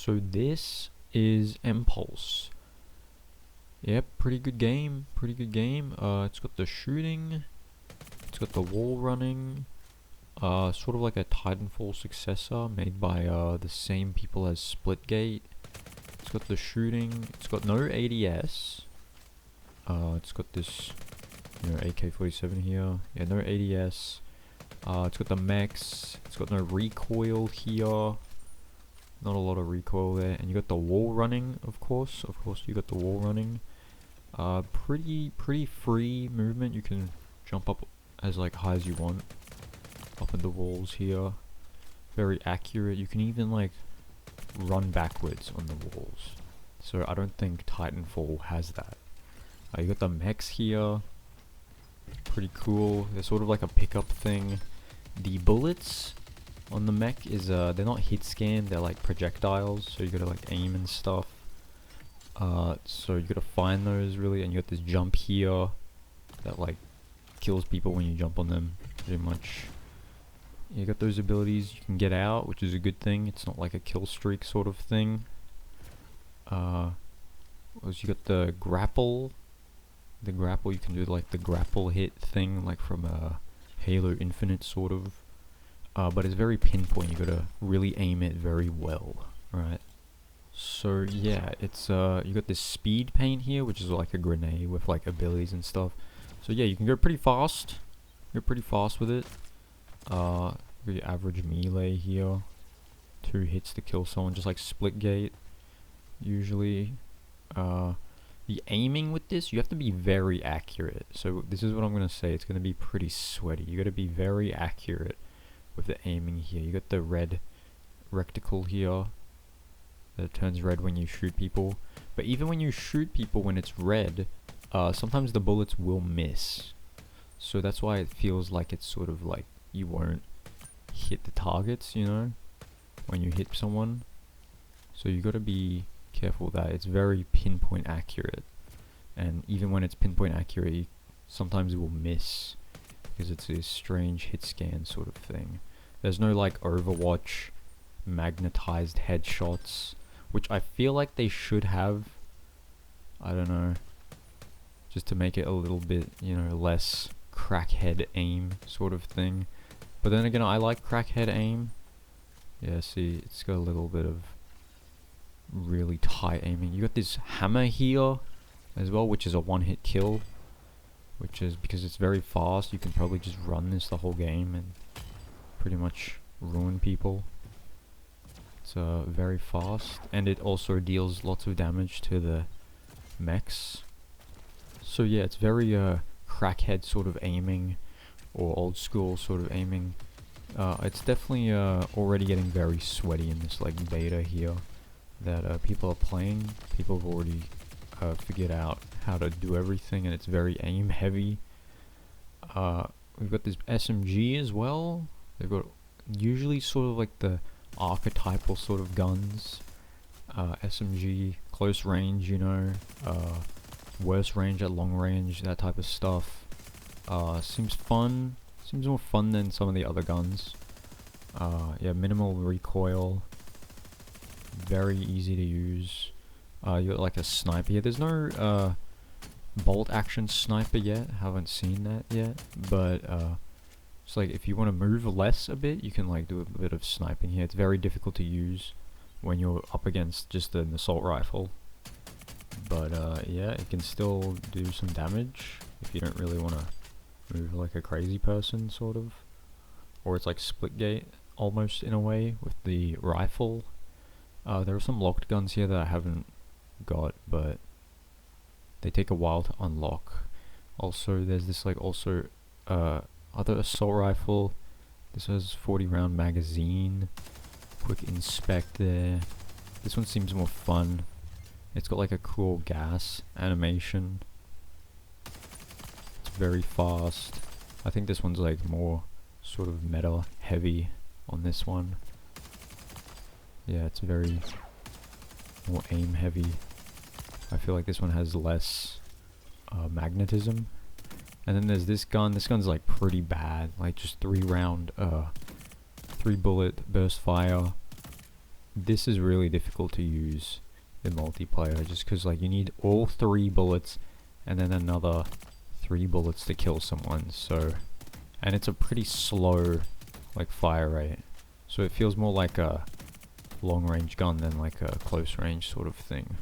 So this is Empulse. Yep, pretty good game. Pretty good game. It's got the shooting. It's got the wall running. Sort of like a Titanfall successor made by the same people as Splitgate. It's got the shooting. It's got no ADS. It's got this, AK-47 here. Yeah, no ADS. It's got the mechs. It's got no recoil here. Not a lot of recoil there. And you got the wall running, of course. Of course, you got the wall running. Pretty free movement. You can jump up as like high as you want. Up in the walls here. Very accurate. You can even like run backwards on the walls. So I don't think Titanfall has that. You got the mechs here. Pretty cool. They're sort of like a pickup thing. The bullets on the mech is they're not hit scan, they're like projectiles, so you gotta like aim and stuff. So you gotta find those really, and you got this jump here that like kills people when you jump on them, pretty much. You got those abilities, you can get out, which is a good thing. It's not like a kill streak sort of thing. You got the grapple. The grapple, you can do like the grapple hit thing, like from Halo Infinite sort of. But it's very pinpoint, you gotta really aim it very well, right? So yeah, it's you got this speed paint here, which is like a grenade with like abilities and stuff. So yeah, you can go pretty fast. You're pretty fast with it. Your average melee here. 2 hits to kill someone, just like Splitgate. Usually. The aiming with this, you have to be very accurate. So this is what I'm gonna say. It's gonna be pretty sweaty. You gotta be very accurate with the aiming here. You got the red reticle here that turns red when you shoot people. But even when you shoot people when it's red, sometimes the bullets will miss. So that's why it feels like it's sort of like you won't hit the targets, you know, when you hit someone. So you gotta be careful with that. It's very pinpoint accurate, and even when it's pinpoint accurate, sometimes it will miss because it's a strange hit scan sort of thing. There's no like Overwatch magnetized headshots, which I feel like they should have. I don't know, just to make it a little bit, less crackhead aim sort of thing. But then again, I like crackhead aim. Yeah, see, it's got a little bit of really tight aiming. You got this hammer here as well, which is a one-hit kill, which is because it's very fast. You can probably just run this the whole game and pretty much ruin people. It's very fast, and it also deals lots of damage to the mechs. So yeah, it's very crackhead sort of aiming, or old school sort of aiming. It's definitely already getting very sweaty in this like beta here that people are playing. People have already figured out how to do everything, and it's very aim heavy. We've got this SMG as well. They've got usually sort of like the archetypal sort of guns. SMG, close range, worse range at long range, that type of stuff. Seems fun. Seems more fun than some of the other guns. Yeah, minimal recoil. Very easy to use. You got like a sniper here. There's no bolt action sniper yet. Haven't seen that yet. But it's like if you want to move less a bit, you can like do a bit of sniping here. It's very difficult to use when you're up against just an assault rifle. But yeah, it can still do some damage if you don't really want to move like a crazy person, sort of. Or it's like Splitgate almost in a way with the rifle. There are some locked guns here that I haven't got, but they take a while to unlock. Also, there's this like other assault rifle. This has 40 round magazine. Quick inspect there. This one seems more fun. It's got like a cool gas animation. It's very fast. I think this one's like more sort of meta heavy on this one. Yeah, it's very more aim heavy. I feel like this one has less magnetism. And then there's this gun. This gun's like pretty bad. Like just 3 bullet burst fire. this is really difficult to use in multiplayer, just because like you need all 3 bullets and then another 3 bullets to kill someone. So, and it's a pretty slow like fire rate, so it feels more like a long range gun than like a close range sort of thing,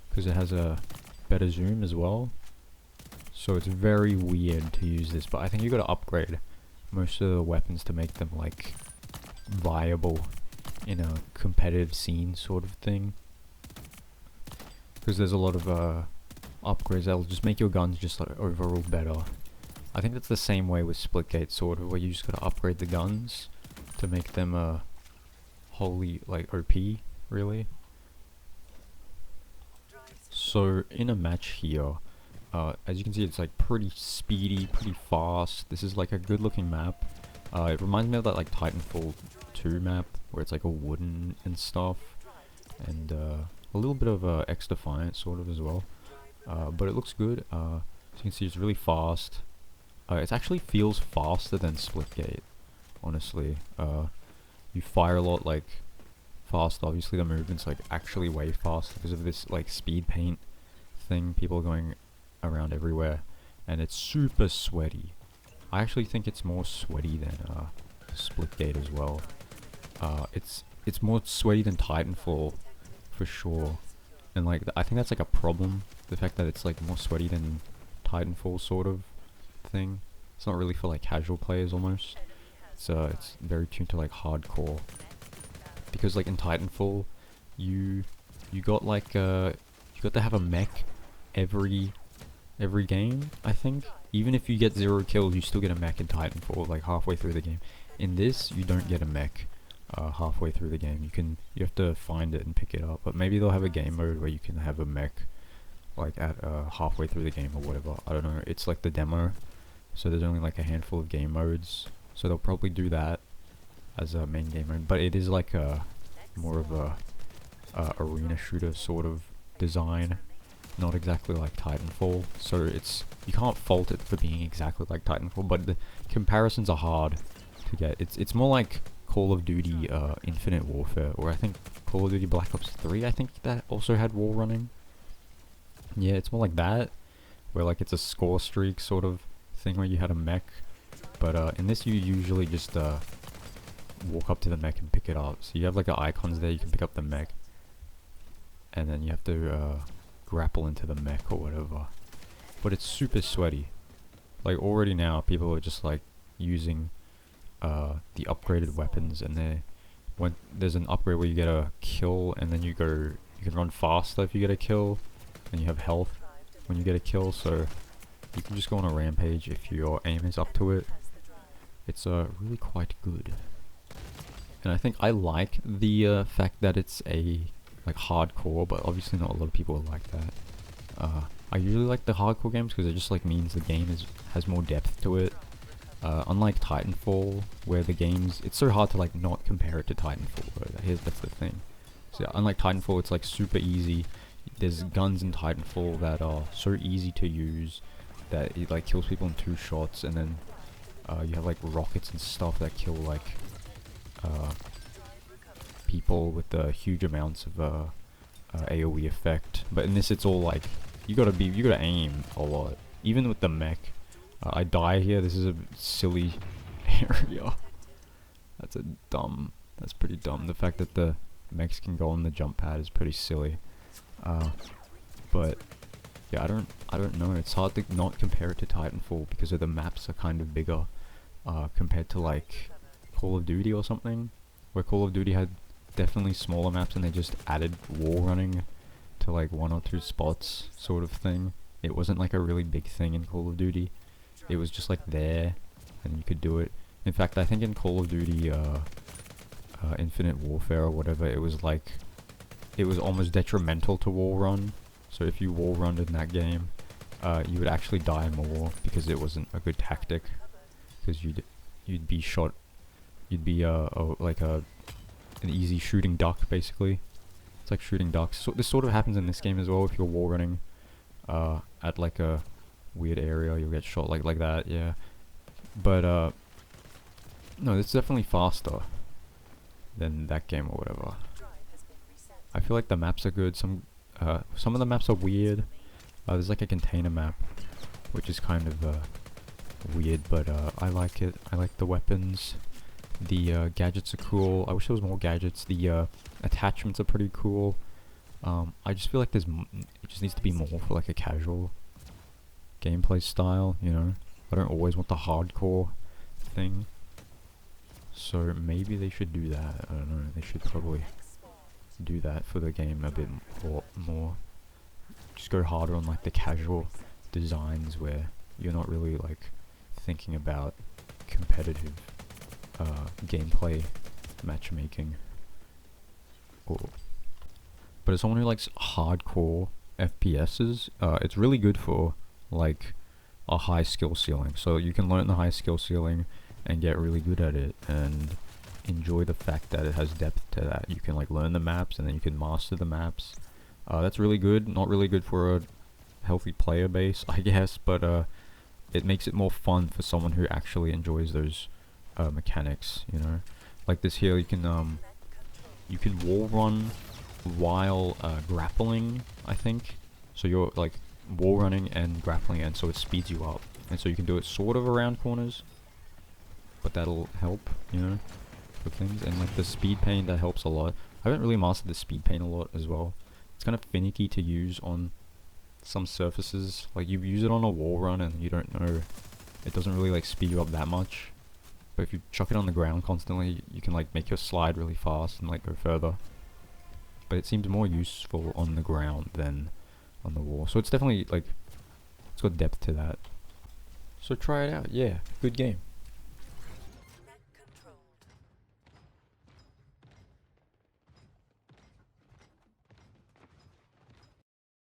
because it has a better zoom as well. So it's very weird to use this, but I think you gotta upgrade most of the weapons to make them like viable in a competitive scene sort of thing, because there's a lot of upgrades that'll just make your guns just like overall better. I think that's the same way with Splitgate sort of, where you just gotta upgrade the guns to make them wholly like OP really. So in a match here, as you can see, it's like pretty speedy, pretty fast. This is like a good looking map. It reminds me of that like Titanfall 2 map where it's like all wooden and stuff, and a little bit of X Defiant sort of as well. But it looks good. As you can see, it's really fast. It actually feels faster than Splitgate, honestly. You fire a lot like fast. Obviously the movement's like actually way faster because of this like speed paint thing. People are going around everywhere, and it's super sweaty. I actually think it's more sweaty than Splitgate as well. It's more sweaty than Titanfall for sure, and like I think that's like a problem. The fact that it's like more sweaty than Titanfall sort of thing. It's not really for like casual players almost. It's very tuned to like hardcore, because like in Titanfall you got like you got to have a mech every game, I think. Even if you get 0 kills, you still get a mech in Titanfall like halfway through the game. In this, you don't get a mech halfway through the game. You have to find it and pick it up. But maybe they'll have a game mode where you can have a mech like at halfway through the game or whatever. I don't know. It's like the demo, so there's only like a handful of game modes. So they'll probably do that as a main game mode. But it is like a more of a arena shooter sort of design, not exactly like Titanfall. So you can't fault it for being exactly like Titanfall, but the comparisons are hard to get. It's more like Call of Duty Infinite Warfare, or I think Call of Duty Black Ops 3, I think that also had wall running. Yeah, it's more like that, where like it's a score streak sort of thing where you had a mech. But in this you usually just walk up to the mech and pick it up. So you have like the icons there, you can pick up the mech, and then you have to grapple into the mech or whatever. But it's super sweaty. Like already now people are just like using the upgraded weapons, and when there's an upgrade where you get a kill and then you can run faster if you get a kill, and you have health when you get a kill, so you can just go on a rampage if your aim is up to it. It's really quite good. And I think I like the fact that it's a like hardcore, but obviously not a lot of people are like that. I usually like the hardcore games because it just like means the game has more depth to it. Unlike Titanfall, where it's so hard to like not compare it to Titanfall. That's the thing. So unlike Titanfall, it's like super easy. There's guns in Titanfall that are so easy to use that it like kills people in 2 shots, and then you have like rockets and stuff that kill like people with huge amounts of AoE effect. But in this, it's all like you gotta aim a lot, even with the mech. I die here. This is a silly area. That's pretty dumb. The fact that the mechs can go on the jump pad is pretty silly. But yeah, I don't know. It's hard to not compare it to Titanfall because the maps are kind of bigger compared to like Call of Duty or something, where Call of Duty had definitely smaller maps and they just added wall running to like 1 or 2 spots sort of thing. It wasn't like a really big thing in Call of Duty. It was just like there and you could do it. In fact, I think in Call of Duty Infinite Warfare or whatever, it was almost detrimental to wall run. So if you wall run in that game, you would actually die more because it wasn't a good tactic, because you'd be shot. You'd be like an easy shooting duck basically. It's like shooting ducks. So this sort of happens in this game as well. If you're wall running at like a weird area, you'll get shot like that. Yeah, but no, it's definitely faster than that game or whatever. I feel like the maps are good. Some of the maps are weird. There's like a container map, which is kind of weird, but I like it. I like the weapons. The gadgets are cool. I wish there was more gadgets. The attachments are pretty cool. I just feel like it just needs to be more for like a casual gameplay style, you know? I don't always want the hardcore thing. So maybe they should do that. I don't know. They should probably do that for the game a bit more. Just go harder on like the casual designs where you're not really like thinking about competitive gameplay matchmaking. But as someone who likes hardcore FPSs, it's really good for like a high skill ceiling. So you can learn the high skill ceiling and get really good at it and enjoy the fact that it has depth to that. You can like learn the maps and then you can master the maps. That's really good. Not really good for a healthy player base, I guess, but it makes it more fun for someone who actually enjoys those mechanics, you know? Like this here, you can wall run while grappling, I think. So you're like wall running and grappling, and so it speeds you up. And so you can do it sort of around corners, but that'll help, you know, for things. And like the speed paint, that helps a lot. I haven't really mastered the speed paint a lot as well. It's kind of finicky to use on some surfaces. Like you use it on a wall run and you don't know, it doesn't really like speed you up that much. But if you chuck it on the ground constantly, you can like make your slide really fast and like go further. But it seems more useful on the ground than on the wall. So it's definitely like, it's got depth to that. So try it out. Yeah, good game.